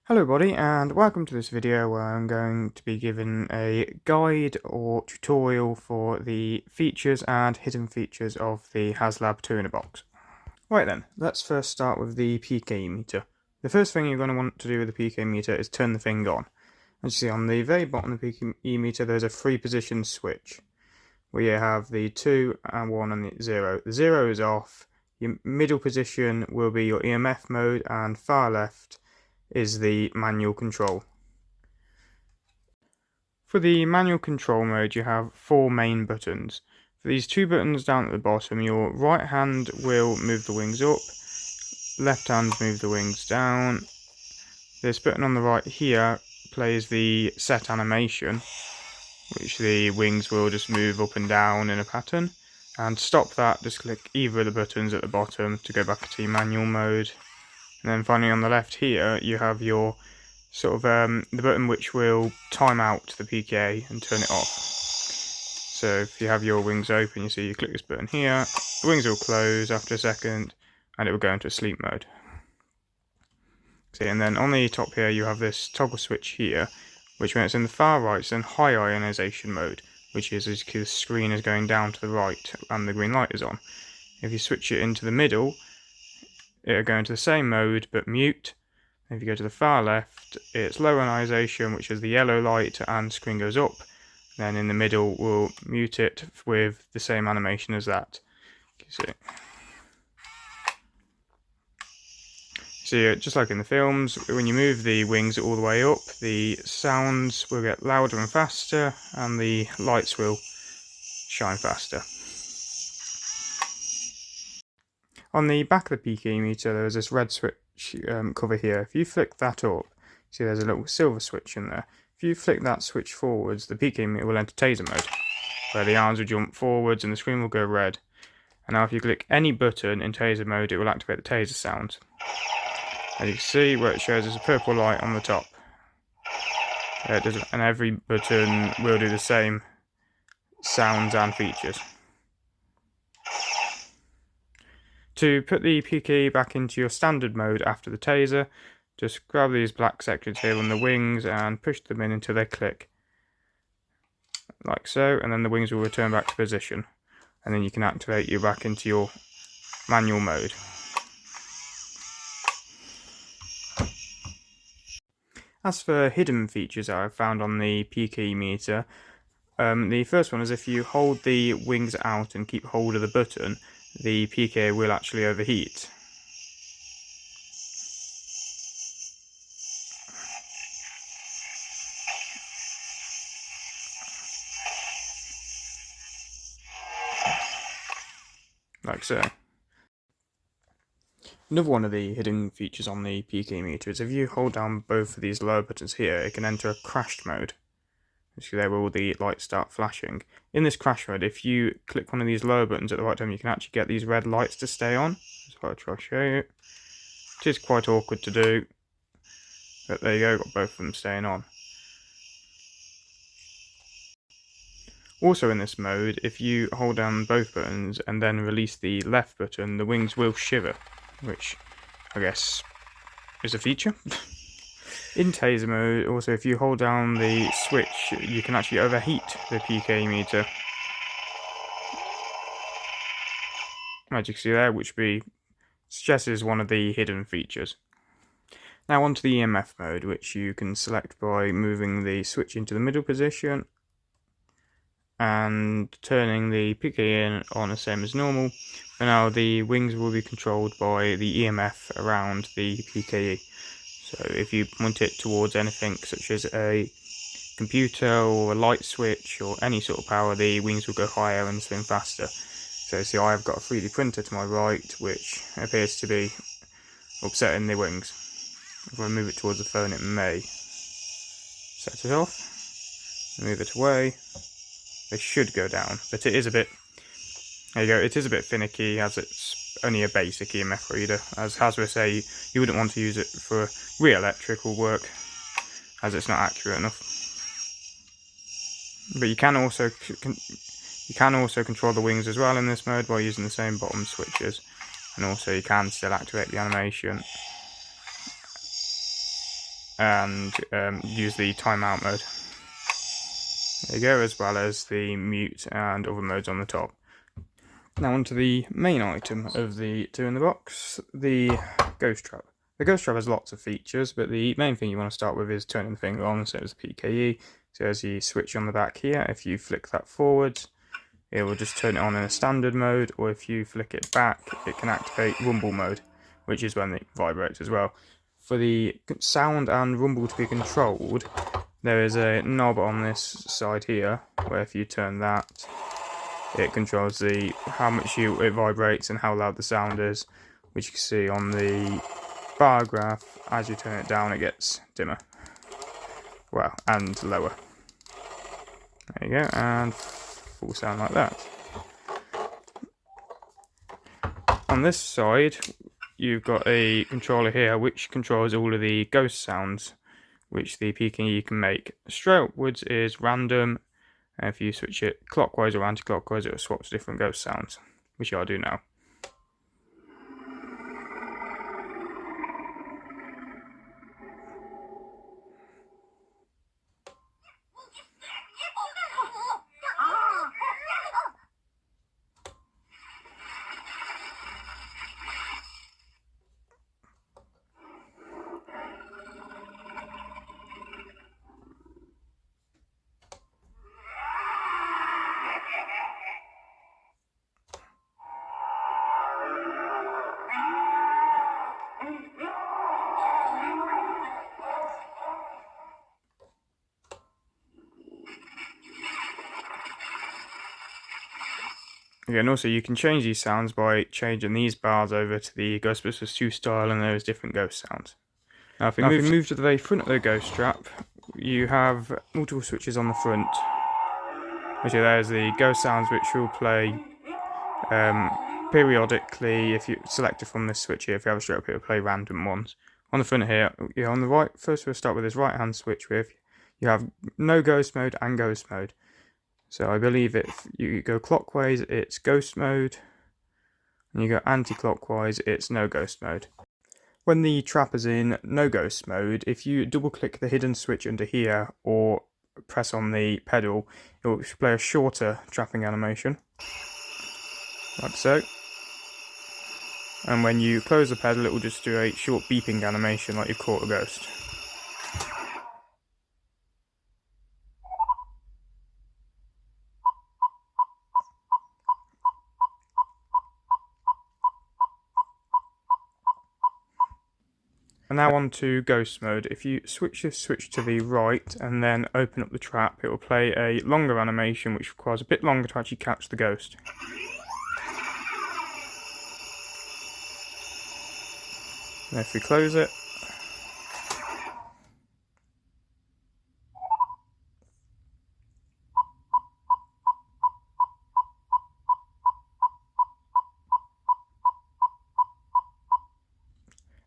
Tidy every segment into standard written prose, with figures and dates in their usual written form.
Hello everybody, and welcome to this video where I'm going to be giving a guide or tutorial for the features and hidden features of the Haslab 2 in a box. Right then, let's first start with the PK meter. The first thing you're going to want to do with the PK meter is turn the thing on. As you see on the very bottom of the PK meter there's a 3-position switch where you have the 2 and 1 and the 0. The 0 is off, your middle position will be your EMF mode, and far left is the manual control. For the manual control mode you have 4 main buttons. For these 2 buttons down at the bottom, your right hand will move the wings up, left hand move the wings down. This button on the right here plays the set animation, which the wings will just move up and down in a pattern. And to stop that, just click either of the buttons at the bottom to go back to manual mode. And then finally on the left here you have your the button which will time out the PK and turn it off. So if you have your wings open, you see you click this button here, the wings will close after a second and it will go into sleep mode. See, and then on the top here you have this toggle switch here, which when it's in the far right is in high ionization mode, which is as the screen is going down to the right and the green light is on. If you switch it into the middle, it'll go into the same mode but mute. If you go to the far left, it's low ionization, which is the yellow light, and screen goes up. Then in the middle we'll mute it with the same animation as that. You see. So just like in the films, when you move the wings all the way up, the sounds will get louder and faster and the lights will shine faster. On the back of the PK meter there is this red switch cover here. If you flick that up, see there's a little silver switch in there. If you flick that switch forwards, the PK meter will enter taser mode, where the arms will jump forwards and the screen will go red. And now if you click any button in taser mode, it will activate the taser sound. As you can see, where it shows there's a purple light on the top. And every button will do the same sounds and features. To put the PK back into your standard mode after the taser, just grab these black sections here on the wings and push them in until they click. Like so, and then the wings will return back to position. And then you can activate you back into your manual mode. As for hidden features that I've found on the PK meter, the first one is if you hold the wings out and keep hold of the button, the PK will actually overheat. Like so. Another one of the hidden features on the PK meter is if you hold down both of these lower buttons here, it can enter a crashed mode. See there where all the lights start flashing. In this crash mode, if you click one of these lower buttons at the right time, you can actually get these red lights to stay on. That's what I'll try to show you. It is quite awkward to do, but there you go, got both of them staying on. Also in this mode, if you hold down both buttons and then release the left button, the wings will shiver, which I guess is a feature. In taser mode, also if you hold down the switch, you can actually overheat the PK meter. As you can see there, which suggests is one of the hidden features. Now onto the EMF mode, which you can select by moving the switch into the middle position and turning the PK in on the same as normal. And now the wings will be controlled by the EMF around the PKE. So if you point it towards anything such as a computer or a light switch or any sort of power, the wings will go higher and spin faster. So see, I've got a 3D printer to my right which appears to be upsetting the wings. If I move it towards the phone, it may set it off. Move it away. They should go down, but it is a bit, there you go, it is a bit finicky as it's only a basic EMF reader. As Hasbro say, you wouldn't want to use it for real electrical work as it's not accurate enough. But you can also control the wings as well in this mode by using the same bottom switches, and also you can still activate the animation and use the timeout mode. There you go, as well as the mute and other modes on the top. Now onto the main item of the two in the box, the ghost trap. The ghost trap has lots of features, but the main thing you want to start with is turning the thing on, so it's PKE. So as you switch on the back here, if you flick that forwards, it will just turn it on in a standard mode, or if you flick it back, it can activate rumble mode, which is when it vibrates as well. For the sound and rumble to be controlled, there is a knob on this side here, where if you turn that, it controls how much it vibrates and how loud the sound is, which you can see on the bar graph. As you turn it down, it gets dimmer. Well, and lower. There you go, and full sound like that. On this side, you've got a controller here which controls all of the ghost sounds which the PKE can make. Straight upwards is random, and if you switch it clockwise or anti-clockwise, it will swap to different ghost sounds, which I'll do now. Again, also you can change these sounds by changing these bars over to the Ghostbusters 2 style, and there's different ghost sounds. Now if we move to the very front of the ghost trap, you have multiple switches on the front. Which there's the ghost sounds which will play periodically. If you select it from this switch here, if you have a straight up, it will play random ones. On the front here, on the right, first we'll start with this right hand switch with, you have no ghost mode and ghost mode. So I believe if you go clockwise, it's ghost mode, and you go anti-clockwise, it's no ghost mode. When the trap is in no ghost mode, if you double click the hidden switch under here or press on the pedal, it will play a shorter trapping animation, like so. And when you close the pedal, it will just do a short beeping animation like you've caught a ghost. And now on to ghost mode. If you switch this switch to the right and then open up the trap, it will play a longer animation which requires a bit longer to actually catch the ghost. And if we close it,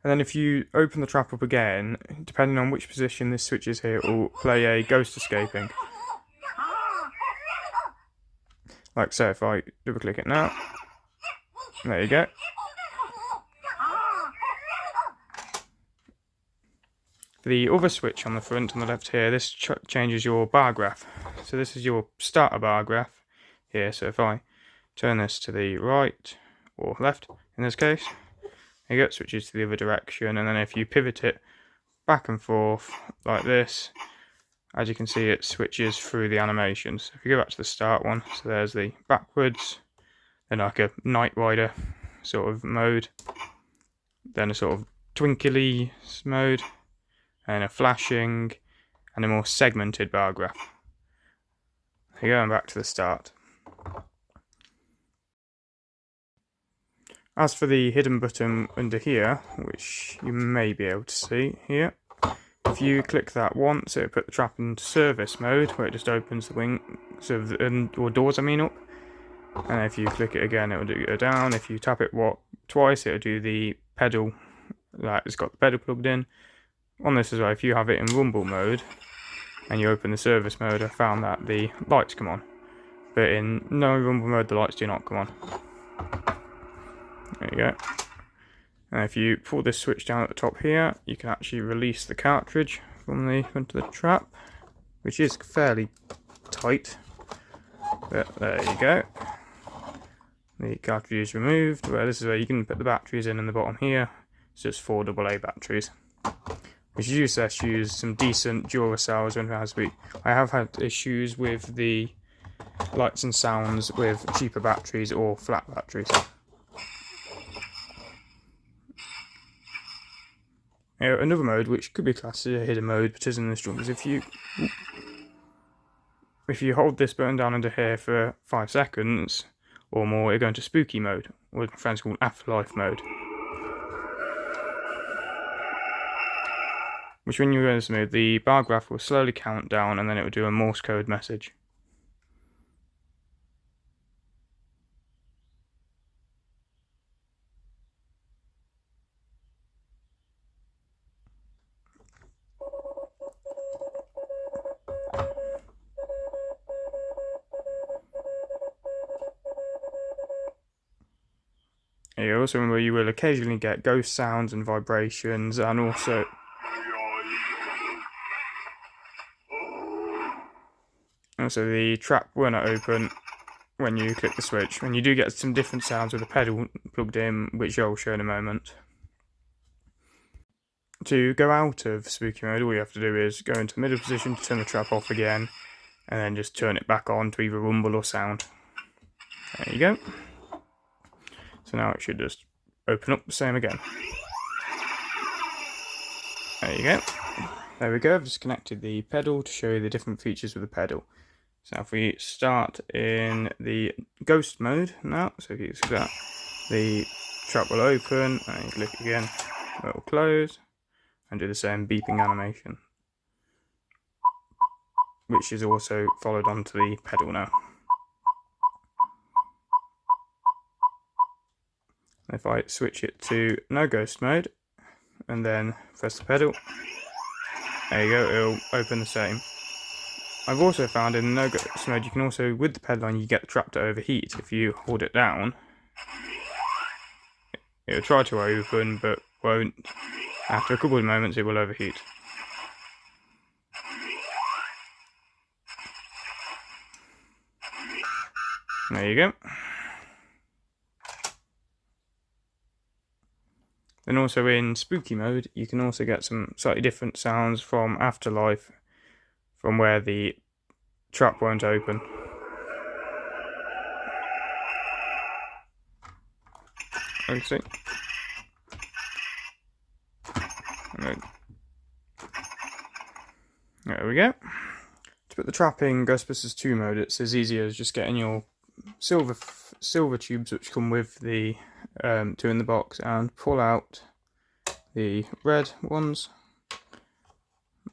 and then if you open the trap up again, depending on which position this switch is here, it will play a ghost escaping. Like so, if I double click it now, there you go. The other switch on the front on the left here, this changes your bar graph. So this is your starter bar graph here. So if I turn this to the right or left in this case, there you go, it switches to the other direction. And then if you pivot it back and forth like this, as you can see, it switches through the animations. If you go back to the start one, so there's the backwards, then like a Knight Rider sort of mode, then a sort of twinkly mode, and a flashing, and a more segmented bar graph. Here, going back to the start. As for the hidden button under here, which you may be able to see here, if you click that once, it will put the trap into service mode, where it just opens the wings or doors, up. And if you click it again, it will go down. If you tap it twice, it will do the pedal, like it's got the pedal plugged in. On this as well, if you have it in rumble mode and you open the service mode, I found that the lights come on, but in no rumble mode the lights do not come on. There you go. And if you pull this switch down at the top here, you can actually release the cartridge from the front of the trap, which is fairly tight, but there you go. The cartridge is removed. Well, this is where you can put the batteries in the bottom here. It's just 4 AA batteries, which you just use some decent Duracells when it has to be. I have had issues with the lights and sounds with cheaper batteries or flat batteries. Another mode which could be classed as a hidden mode but isn't as strong, is if you hold this button down under here for 5 seconds or more, you go into spooky mode, or what my friends call afterlife mode. Which, when you go in this mode, the bar graph will slowly count down and then it will do a Morse code message. You also remember you will occasionally get ghost sounds and vibrations, and also the trap will not open when you click the switch. And you do get some different sounds with the pedal plugged in, which I'll show in a moment. To go out of spooky mode, all you have to do is go into the middle position to turn the trap off again, and then just turn it back on to either rumble or sound. There you go. So now it should just open up the same again. There you go. There we go, I've just connected the pedal to show you the different features with the pedal. So if we start in the ghost mode now, so if you see that, the trap will open, and you click again, it will close, and do the same beeping animation, which is also followed onto the pedal now. If I switch it to no ghost mode, and then press the pedal, there you go, it'll open the same. I've also found in no ghost mode, you can also, with the pedal on, you get the trap to overheat. If you hold it down, it'll try to open, but won't. After a couple of moments, it will overheat. There you go. Then also in spooky mode, you can also get some slightly different sounds from afterlife, from where the trap won't open. Let's see. There we go. To put the trap in Ghostbusters 2 mode, it's as easy as just getting your silver tubes which come with the 2 in the box, and pull out the red ones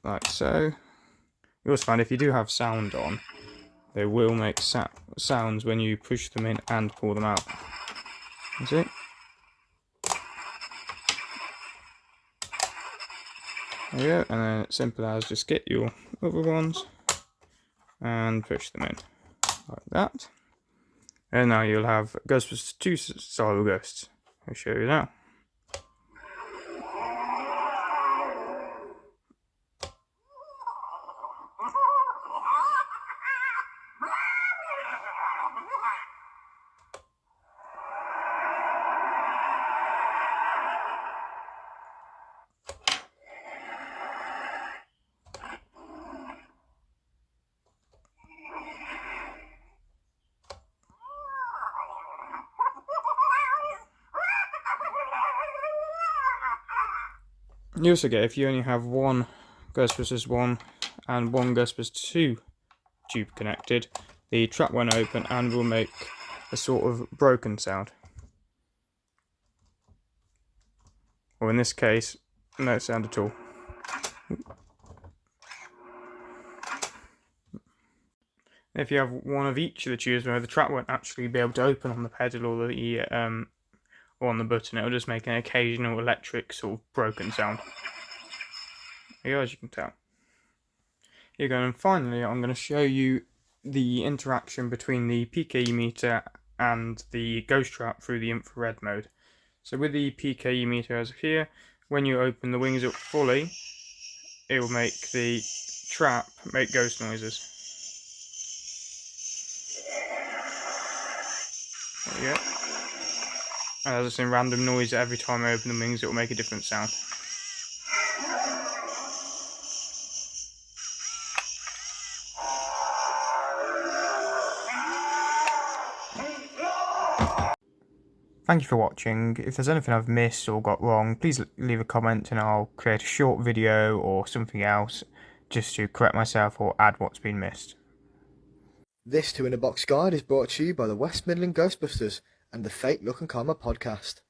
like so. You also find if you do have sound on, they will make sounds when you push them in and pull them out. You see? There you go, and then it's simple as just get your other ones and push them in like that. And now you'll have Ghostbusters 2 style ghosts. I'll show you now. You also get, if you only have one Ghostbusters 1 and one Ghostbusters 2 tube connected, the trap won't open and will make a sort of broken sound. Or in this case, no sound at all. If you have one of each of the tubes, where the trap won't actually be able to open on the pedal or the or on the button, it'll just make an occasional electric sort of broken sound. Here, as you can tell. Here you go, and finally I'm going to show you the interaction between the PKE meter and the ghost trap through the infrared mode. So with the PKE meter as of here, when you open the wings up fully, it will make the trap make ghost noises. There you go. And as it's in random noise, every time I open the wings it will make a different sound. Thank you for watching. If there's anything I've missed or got wrong, please leave a comment and I'll create a short video or something else just to correct myself or add what's been missed. This 2 in a Box guide is brought to you by the West Midlands Ghostbusters and the Fate Look and Karma podcast.